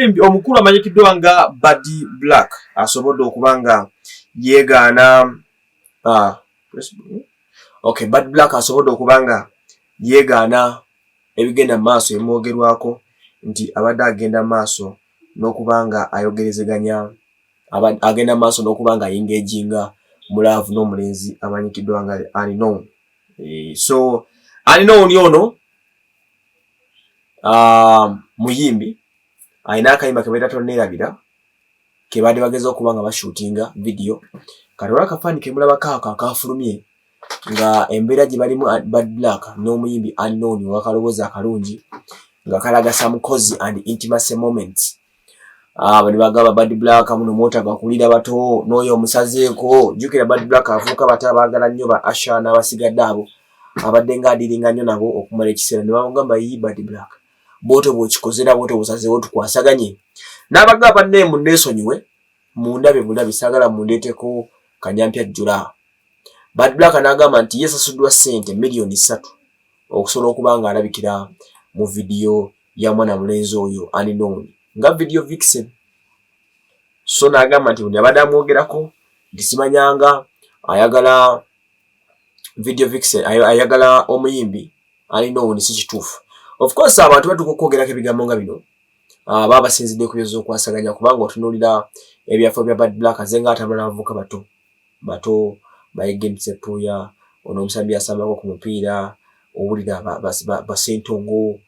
omuyimbi omukulu amanyikiddwa nga Buddy Black asobodde okubanga yeegaana Buddy Black asobodde okubanga yeegaana ebigenda maaso emwogerwako nti abadde agenda maaso n'okubanga ayogerezeganya agenda maaso n'okubanga engaging mulaavu n'omulenzi amanyikiddwa nga Ankown. So Ankown ono muyimbi alina akayimba ke bayita Tonneerabira ke baadde bageza okubanga bashootinga video kati olwa kafaani ke mulabako ako akafulumye nga embeera gye balimu Buddy Black n'omuyimbi Ankown owakalowooza akalungi nga kalaga some cozy and intimacy moments. Bali bagamba Buddy Black muno motaga kulira bato n'oyo omusazeeko jukira Buddy Black avuuka bato abaagala nnyo ba Asha n'abasigadde abo abadde nga adiringa nnyo nabo okumala ekiseera ne bamugamba yi Buddy Black boto bw'okikozera boto busazeewo tukwasaganye n'abagamba banneemu nneesonyiwe mundabe bulabi saagala mundeeteko kanyampya jjula. Buddy Black n'agamba nti yeesasuddwa ssente miliyoni 3 okusobola okuba nga alabikira mu vidiyo ya mwana mulenzi oyo Ankown nga video vixen. So n'agamba nti buli abadde amwogerako nti simanyanga ayagala video vixen ayagala omuyimbi Ankown si kituufu. Of course abantu batuuka okwogerako ebigambo nga bino baba basinzidde ku byoza okwasaganya kubanga otunuulira ebyafo bya Buddy Black azenga atambula n'abavubuka bato bayegemese puya ono omusambi asambako ku mupiira owulira basentongo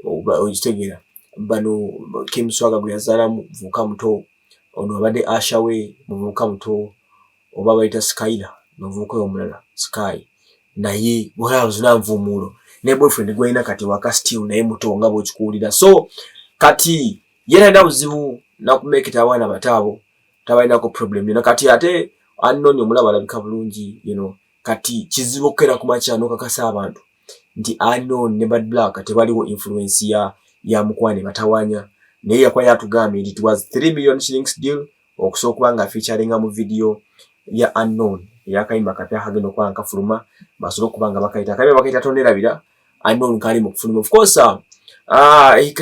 okitegera bano Kim Swaga gwe yazaala muvubuka muto ono abadde Asha we muvubuka muto oba bayita Skyla muvubuka omulala Sky naye bwalazuna nvumuulo ne boyfriend gwalina kati waka still naye muto nga bw'okikuwulira. So kati yena buzibu nakumeketa abaana bataabo tabalinako problem yona kati ate Ankown omulaba alabika bulungi kati kizibu okukera ku makya n'okakasa abantu nti Ankown ne Buddy Black tebaliwo influence ya mukwane batawanya naye yakuba yatugambye nti it was 3 million shillings deal okusobola okuba nga featuringa mu video ya Ankown eyakayimba kapya kagenda okuba nga kafuluma basobola okuba nga bakayita Tonneerabira Ankown kali mu kufuluma. Of course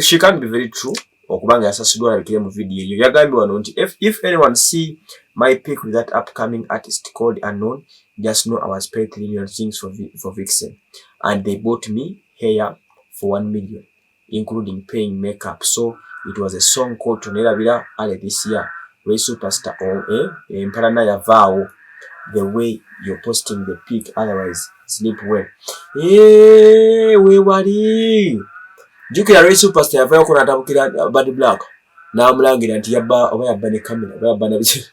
she can be very true okubanga yasasuddwa alabikire mu video eyo yagambye wano nti if anyone see my pic with that upcoming artist called Ankown just know I was paid 3 million things for vixen and they bought me hair for 1 million including paying makeup. So it was a song called Tonneerabira early this year where superstar Mparana yavaawo the way you're posting the pic otherwise sleep well. We wali jukira Ray Superstar yavaayo ko natabukira Buddy Black n'amulangira nti yabba ne kamera oba yabba na biki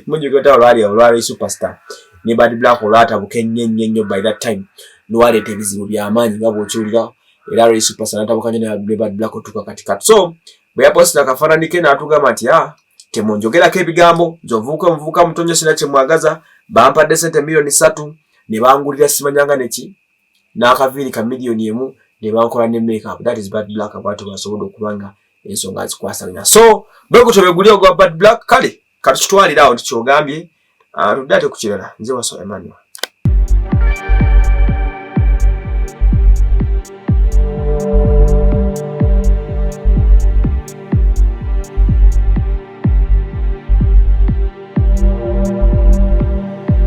mujugota olwa Ray Superstar ne Buddy Black olwatabuka ennyo by that time n'waleeta ebizibu by'amaanyi nga bw'okiwulira era Ray Superstar n'atabuka nnyo ne Buddy Black otuuka katikati. So bwe yaposita akafaananyi ke n'atugamba nti temunjogerako ebigambo omuvubuka mutonyo sina kye mwagaza bampadde ssente miliyoni 3 ne bangulira simanyanga neki n'akaviiri ka miliyoni 1 ne bankola ne makeup. That is Buddy Black abantu basobola okubanga ensonga zikwasaganya. So bwe gutyo bwe guli ogwa Buddy Black kale katukitwalira awo nti kyogambye tudde ate ku kirala nze waso Emmanuel.